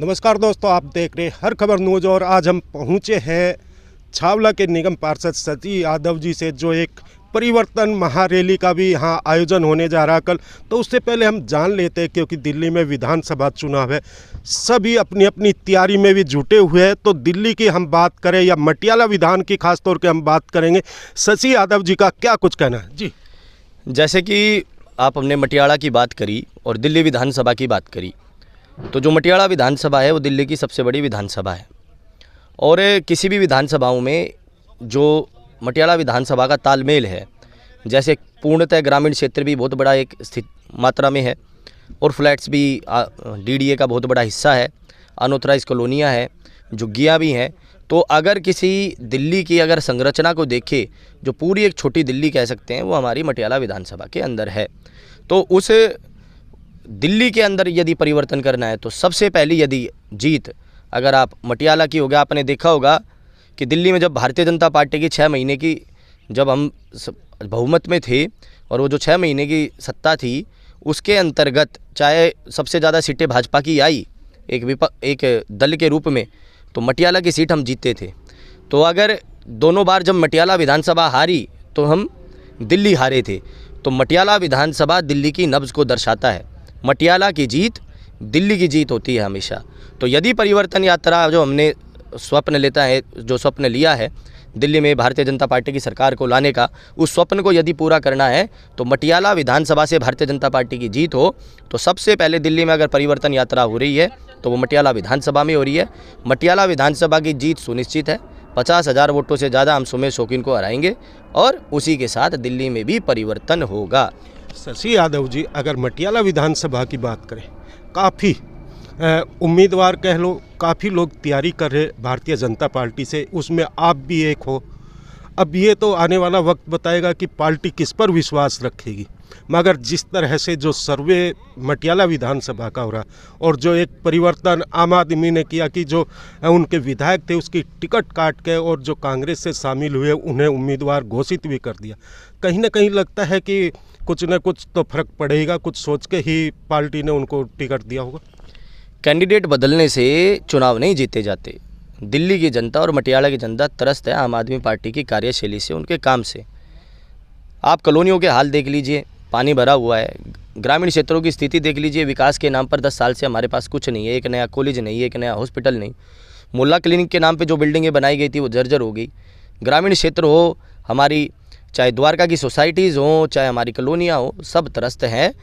नमस्कार दोस्तों, आप देख रहे हैं हर खबर न्यूज और आज हम पहुंचे हैं छावला के निगम पार्षद शशि यादव जी से, जो एक परिवर्तन महारैली का भी यहाँ आयोजन होने जा रहा है कल। तो उससे पहले हम जान लेते हैं, क्योंकि दिल्ली में विधानसभा चुनाव है, सभी अपनी अपनी तैयारी में भी जुटे हुए हैं। तो दिल्ली की हम बात करें या मटियाला विधान की खास तौर पे हम बात करेंगे, शशि यादव जी का क्या कुछ कहना है जी। जैसे कि आप हमने मटियाला की बात करी और दिल्ली विधानसभा की बात करी, तो जो मटियाला विधानसभा है वो दिल्ली की सबसे बड़ी विधानसभा है। और किसी भी विधानसभाओं में जो मटियाला विधानसभा का तालमेल है, जैसे पूर्णतः ग्रामीण क्षेत्र भी बहुत बड़ा एक स्थित मात्रा में है और फ्लैट्स भी डीडीए का बहुत बड़ा हिस्सा है, अनऑथराइज कॉलोनियाँ हैं, झुग्गियाँ भी हैं। तो अगर किसी दिल्ली की अगर संरचना को देखे, जो पूरी एक छोटी दिल्ली कह सकते हैं, वो हमारी मटियाला विधानसभा के अंदर है। तो उस दिल्ली के अंदर यदि परिवर्तन करना है तो सबसे पहली यदि जीत अगर आप मटियाला की होगा, आपने देखा होगा कि दिल्ली में जब भारतीय जनता पार्टी की 6 महीने की जब हम बहुमत में थे और वो जो 6 महीने की सत्ता थी, उसके अंतर्गत चाहे सबसे ज़्यादा सीटें भाजपा की आई एक दल के रूप में, तो मटियाला की सीट हम जीते थे। तो अगर दोनों बार जब मटियाला विधानसभा हारी तो हम दिल्ली हारे थे। तो मटियाला विधानसभा दिल्ली की नब्ज़ को दर्शाता है। मटियाला की जीत दिल्ली की जीत होती है हमेशा। तो यदि परिवर्तन यात्रा जो हमने स्वप्न लिया है दिल्ली में भारतीय जनता पार्टी की सरकार को लाने का, उस स्वप्न को यदि पूरा करना है तो मटियाला विधानसभा से भारतीय जनता पार्टी की जीत हो, तो सबसे पहले दिल्ली में अगर परिवर्तन यात्रा हो रही है तो वो मटियाला विधानसभा में हो रही है। मटियाला विधानसभा की जीत सुनिश्चित है। 50,000 वोटों से ज़्यादा हम सुमेर शौकीन को हराएंगे और उसी के साथ दिल्ली में भी परिवर्तन होगा। शशि यादव जी, अगर मटियाला विधानसभा की बात करें, काफ़ी उम्मीदवार कह लो, काफ़ी लोग तैयारी कर रहे भारतीय जनता पार्टी से, उसमें आप भी एक हो। अब ये तो आने वाला वक्त बताएगा कि पार्टी किस पर विश्वास रखेगी, मगर जिस तरह से जो सर्वे मटियाला विधानसभा का हो रहा और जो एक परिवर्तन आम आदमी ने किया कि जो उनके विधायक थे उसकी टिकट काट के और जो कांग्रेस से शामिल हुए उन्हें उम्मीदवार घोषित भी कर दिया, कहीं ना कहीं लगता है कि कुछ न कुछ तो फर्क पड़ेगा, कुछ सोच के ही पार्टी ने उनको टिकट दिया होगा। कैंडिडेट बदलने से चुनाव नहीं जीते जाते। दिल्ली की जनता और मटियाला की जनता त्रस्त है आम आदमी पार्टी की कार्यशैली से, उनके काम से। आप कॉलोनियों के हाल देख लीजिए, पानी भरा हुआ है। ग्रामीण क्षेत्रों की स्थिति देख लीजिए, विकास के नाम पर 10 साल से हमारे पास कुछ नहीं है। एक नया कॉलेज नहीं, एक नया हॉस्पिटल नहीं। मुल्ला क्लिनिक के नाम पे जो बिल्डिंगें बनाई गई थी वो जर्जर हो गई। ग्रामीण क्षेत्र हो हमारी, चाहे द्वारका की सोसाइटीज़ हो, चाहे हमारी कॉलोनियाँ हो, सब त्रस्त हैं।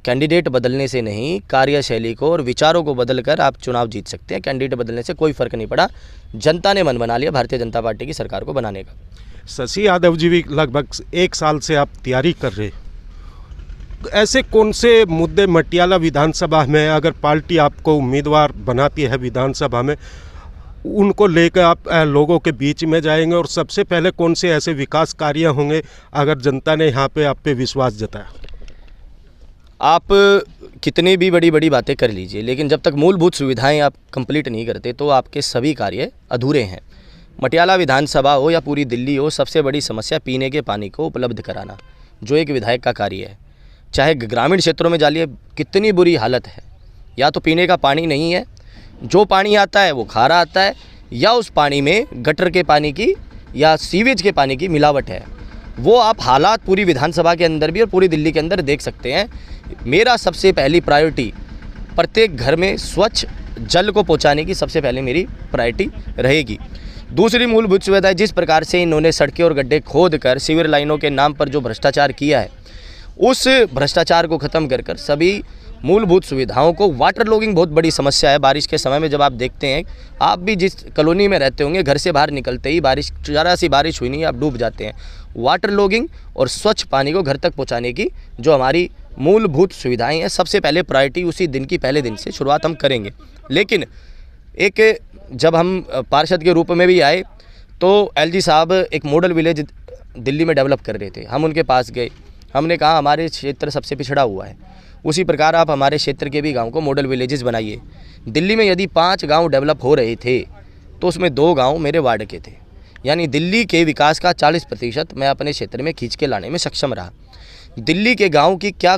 कैंडिडेट बदलने से नहीं, कार्यशैली को और विचारों को बदलकर आप चुनाव जीत सकते हैं। कैंडिडेट बदलने से कोई फ़र्क नहीं पड़ा। जनता ने मन बना लिया भारतीय जनता पार्टी की सरकार को बनाने का। शशि यादव जी भी लगभग 1 साल से आप तैयारी कर रहे, ऐसे कौन से मुद्दे मटियाला विधानसभा में अगर पार्टी आपको उम्मीदवार बनाती है विधानसभा में, उनको लेकर आप लोगों के बीच में जाएंगे और सबसे पहले कौन से ऐसे विकास कार्य होंगे अगर जनता ने यहाँ पे आप पे विश्वास जताया? आप कितनी भी बड़ी बड़ी बातें कर लीजिए, लेकिन जब तक मूलभूत सुविधाएं आप कंप्लीट नहीं करते तो आपके सभी कार्य अधूरे हैं। मटियाला विधानसभा हो या पूरी दिल्ली हो, सबसे बड़ी समस्या पीने के पानी को उपलब्ध कराना, जो एक विधायक का कार्य है। चाहे ग्रामीण क्षेत्रों में जाइए, कितनी बुरी हालत है। या तो पीने का पानी नहीं है, जो पानी आता है वो खारा आता है, या उस पानी में गटर के पानी की या सीवेज के पानी की मिलावट है। वो आप हालात पूरी विधानसभा के अंदर भी और पूरी दिल्ली के अंदर देख सकते हैं। मेरा सबसे पहली प्रायोरिटी प्रत्येक घर में स्वच्छ जल को पहुंचाने की सबसे पहले मेरी प्रायोरिटी रहेगी। दूसरी मूलभूत सुविधाएं, जिस प्रकार से इन्होंने सड़कें और गड्ढे खोद कर सीवर लाइनों के नाम पर जो भ्रष्टाचार किया है, उस भ्रष्टाचार को ख़त्म कर सभी मूलभूत सुविधाओं को। वाटर लॉगिंग बहुत बड़ी समस्या है बारिश के समय में। जब आप देखते हैं, आप भी जिस कॉलोनी में रहते होंगे, घर से बाहर निकलते ही ज़रा सी बारिश हुई नहीं, आप डूब जाते हैं। वाटर लॉगिंग और स्वच्छ पानी को घर तक पहुंचाने की जो हमारी मूलभूत सुविधाएं हैं, सबसे पहले प्रायोरिटी उसी दिन की पहले दिन से शुरुआत हम करेंगे। लेकिन जब हम पार्षद के रूप में भी आए तो एलजी साहब एक मॉडल विलेज दिल्ली में डेवलप कर रहे थे। हम उनके पास गए, हमने कहा हमारे क्षेत्र सबसे पिछड़ा हुआ है, उसी प्रकार आप हमारे क्षेत्र के भी गांव को मॉडल विलेजेस बनाइए। दिल्ली में यदि 5 गांव डेवलप हो रहे थे तो उसमें 2 गांव मेरे वार्ड के थे। यानी दिल्ली के विकास का 40% मैं अपने क्षेत्र में खींच के लाने में सक्षम रहा। दिल्ली के गांव की क्या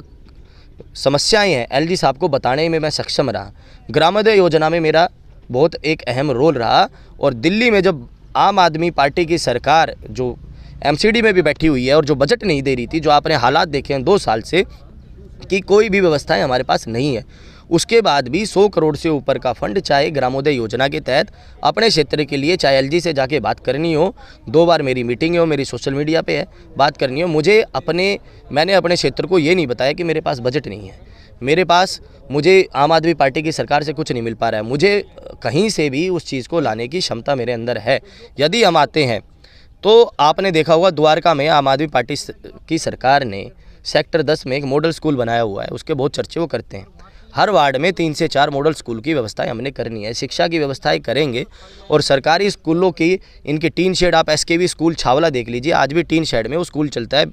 समस्याएं हैं एलजी साहब को बताने में मैं सक्षम रहा। ग्रामोदय योजना में मेरा बहुत एक अहम रोल रहा। और दिल्ली में जब आम आदमी पार्टी की सरकार जो एमसीडी में भी बैठी हुई है और जो बजट नहीं दे रही थी, जो आपने हालात देखे हैं 2 साल से कि कोई भी व्यवस्थाएं हमारे पास नहीं है, उसके बाद भी 100 करोड़ से ऊपर का फंड चाहे ग्रामोदय योजना के तहत अपने क्षेत्र के लिए, चाहे एलजी से जाके बात करनी हो, 2 बार मेरी मीटिंग हो, मेरी सोशल मीडिया पे है, बात करनी हो, मैंने अपने क्षेत्र को ये नहीं बताया कि मेरे पास बजट नहीं है, मुझे आम आदमी पार्टी की सरकार से कुछ नहीं मिल पा रहा है, मुझे कहीं से भी उस चीज़ को लाने की क्षमता मेरे अंदर है। यदि हम आते हैं तो आपने देखा होगा द्वारका में आम आदमी पार्टी की सरकार ने सेक्टर 10 में एक मॉडल स्कूल बनाया हुआ है, उसके बहुत चर्चे वो करते हैं। हर वार्ड में 3 से 4 मॉडल स्कूल की व्यवस्थाएं हमने करनी है, शिक्षा की व्यवस्थाएं करेंगे। और सरकारी स्कूलों की इनके टीन शेड, आप एसकेवी स्कूल छावला देख लीजिए, आज भी टीन शेड में वो स्कूल चलता है।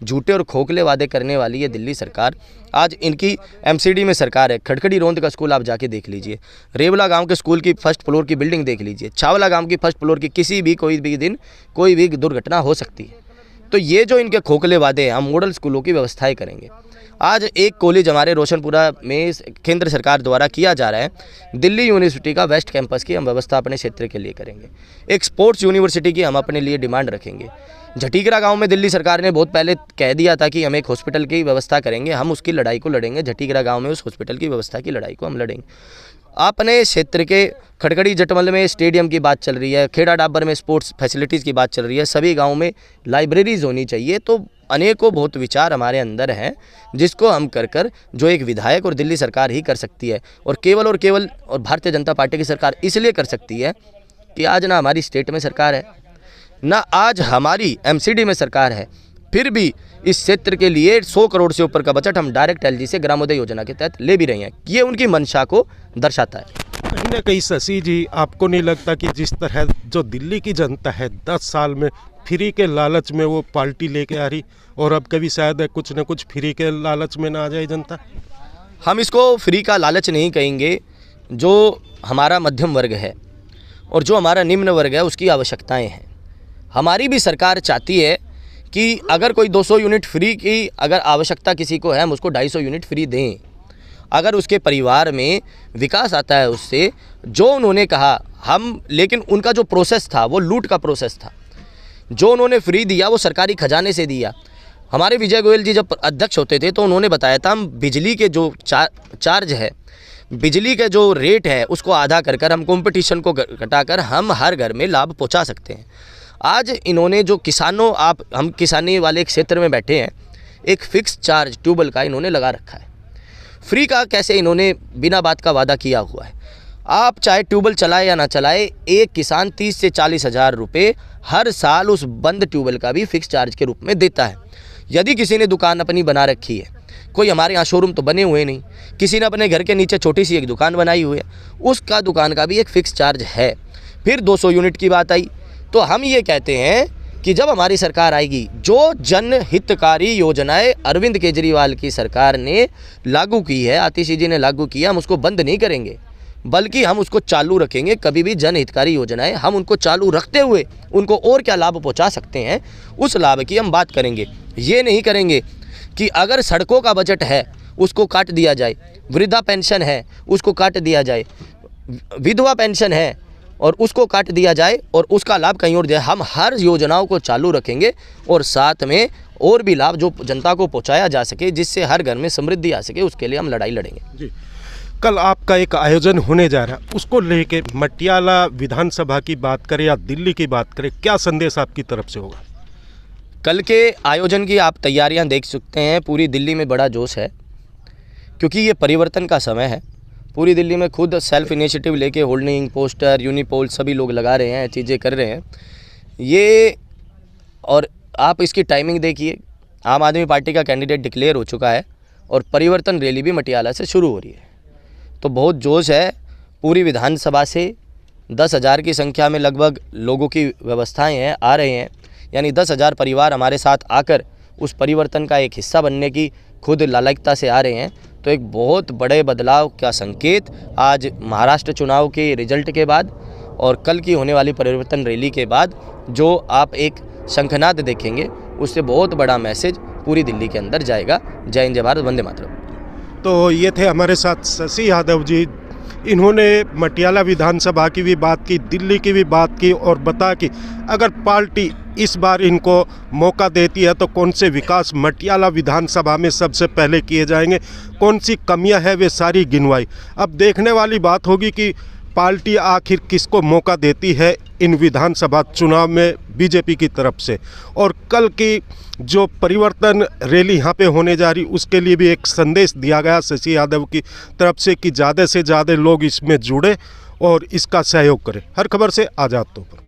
झूठे और खोखले वादे करने वाली है दिल्ली सरकार। आज इनकी एमसीडी में सरकार है, खड़खड़ी रोंद का स्कूल आप जाके देख लीजिए, रेवला गाँव के स्कूल की 1st फ्लोर की बिल्डिंग देख लीजिए, छावला गाँव की 1st फ्लोर की कोई भी दिन कोई भी दुर्घटना हो सकती है। तो ये जो इनके खोखले वादे हैं, हम मॉडल स्कूलों की व्यवस्थाएं करेंगे। आज एक कॉलेज हमारे रोशनपुरा में केंद्र सरकार द्वारा किया जा रहा है, दिल्ली यूनिवर्सिटी का वेस्ट कैंपस की हम व्यवस्था अपने क्षेत्र के लिए करेंगे। एक स्पोर्ट्स यूनिवर्सिटी की हम अपने लिए डिमांड रखेंगे। झटीकरा गांव में दिल्ली सरकार ने बहुत पहले कह दिया था कि हम एक हॉस्पिटल की व्यवस्था करेंगे, हम उसकी लड़ाई को लड़ेंगे। झटीकरा गाँव में उस हॉस्पिटल की व्यवस्था की लड़ाई को हम लड़ेंगे। अपने क्षेत्र के खड़खड़ी जटमल में स्टेडियम की बात चल रही है, खेड़ा डाबर में स्पोर्ट्स फैसिलिटीज़ की बात चल रही है, सभी गाँव में लाइब्रेरीज होनी चाहिए। तो अनेकों बहुत विचार हमारे अंदर हैं जिसको हम कर जो एक विधायक और दिल्ली सरकार ही कर सकती है। और केवल भारतीय जनता पार्टी की सरकार इसलिए कर सकती है कि आज ना हमारी स्टेट में सरकार है, ना आज हमारी एमसीडी में सरकार है, फिर भी इस क्षेत्र के लिए 100 करोड़ से ऊपर का बजट हम डायरेक्ट एलजी से ग्रामोदय योजना के तहत ले भी रहे हैं। ये उनकी मंशा को दर्शाता है। कहीं ना कहीं शशि जी, आपको नहीं लगता कि जिस तरह जो दिल्ली की जनता है 10 साल में फ्री के लालच में वो पार्टी लेके आ रही, और अब कभी शायद कुछ न कुछ फ्री के लालच में ना आ जाए जनता? हम इसको फ्री का लालच नहीं कहेंगे। जो हमारा मध्यम वर्ग है और जो हमारा निम्न वर्ग है उसकी आवश्यकताएं हैं। हमारी भी सरकार चाहती है कि अगर कोई 200 यूनिट फ्री की अगर आवश्यकता किसी को है, हम उसको 250 यूनिट फ्री दें। अगर उसके परिवार में विकास आता है उससे, जो उन्होंने कहा हम, लेकिन उनका जो प्रोसेस था वो लूट का प्रोसेस था। जो उन्होंने फ्री दिया वो सरकारी खजाने से दिया। हमारे विजय गोयल जी जब अध्यक्ष होते थे तो उन्होंने बताया था हम बिजली के जो चार्ज है, बिजली का जो रेट है उसको आधा कर हम कंपटीशन को घटाकर हम हर घर में लाभ पहुंचा सकते हैं। आज इन्होंने जो किसानों, हम किसानी वाले क्षेत्र में बैठे हैं, एक फिक्स चार्ज ट्यूबवेल का इन्होंने लगा रखा है। फ्री का कैसे इन्होंने बिना बात का वादा किया हुआ है। आप चाहे ट्यूबवेल चलाए या ना चलाए, एक किसान 30 से 40 हज़ार रुपये हर साल उस बंद ट्यूबवेल का भी फिक्स चार्ज के रूप में देता है। यदि किसी ने दुकान अपनी बना रखी है, कोई हमारे यहाँ शोरूम तो बने हुए नहीं, किसी ने अपने घर के नीचे छोटी सी एक दुकान बनाई हुई है, उसका दुकान का भी एक फ़िक्स चार्ज है। फिर 200 यूनिट की बात आई तो हम ये कहते हैं कि जब हमारी सरकार आएगी, जो जन हितकारी योजनाएं अरविंद केजरीवाल की सरकार ने लागू की है, आतिशी जी ने लागू किया, हम उसको बंद नहीं करेंगे बल्कि हम उसको चालू रखेंगे। कभी भी जन हितकारी योजनाएं हम उनको चालू रखते हुए उनको और क्या लाभ पहुंचा सकते हैं, उस लाभ की हम बात करेंगे। ये नहीं करेंगे कि अगर सड़कों का बजट है उसको काट दिया जाए, वृद्धा पेंशन है उसको काट दिया जाए, विधवा पेंशन है और उसको काट दिया जाए और उसका लाभ कहीं और दिया। हम हर योजनाओं को चालू रखेंगे और साथ में और भी लाभ जो जनता को पहुंचाया जा सके, जिससे हर घर में समृद्धि आ सके, उसके लिए हम लड़ाई लड़ेंगे। जी, कल आपका एक आयोजन होने जा रहा है, उसको लेके मटियाला विधानसभा की बात करें या दिल्ली की बात करें, क्या संदेश आपकी तरफ से होगा? कल के आयोजन की आप तैयारियां देख सकते हैं। पूरी दिल्ली में बड़ा जोश है क्योंकि ये परिवर्तन का समय है। पूरी दिल्ली में खुद सेल्फ इनिशिएटिव लेके होल्डिंग, पोस्टर, यूनिपोल सभी लोग लगा रहे हैं, चीज़ें कर रहे हैं ये। और आप इसकी टाइमिंग देखिए, आम आदमी पार्टी का कैंडिडेट डिक्लेयर हो चुका है और परिवर्तन रैली भी मटियाला से शुरू हो रही है। तो बहुत जोश है। पूरी विधानसभा से 10,000 की संख्या में लगभग लोगों की व्यवस्थाएं हैं, आ रहे हैं, यानी 10,000 परिवार हमारे साथ आकर उस परिवर्तन का एक हिस्सा बनने की खुद लालयता से आ रहे हैं। तो एक बहुत बड़े बदलाव का संकेत आज महाराष्ट्र चुनाव के रिजल्ट के बाद और कल की होने वाली परिवर्तन रैली के बाद जो आप एक शंखनाद देखेंगे, उससे बहुत बड़ा मैसेज पूरी दिल्ली के अंदर जाएगा। जय हिंद, जय भारत, वंदे मातरम। तो ये थे हमारे साथ शशि यादव जी। इन्होंने मटियाला विधानसभा की भी बात की, दिल्ली की भी बात की और बता कि अगर पार्टी इस बार इनको मौका देती है तो कौन से विकास मटियाला विधानसभा में सबसे पहले किए जाएंगे, कौन सी कमियां हैं वे सारी गिनवाई। अब देखने वाली बात होगी कि पार्टी आखिर किसको मौका देती है इन विधानसभा चुनाव में बीजेपी की तरफ से। और कल की जो परिवर्तन रैली यहाँ पे होने जा रही, उसके लिए भी एक संदेश दिया गया शशि यादव की तरफ से कि ज़्यादा से ज़्यादा लोग इसमें जुड़े और इसका सहयोग करें। हर खबर से आज़ाद तौर पर।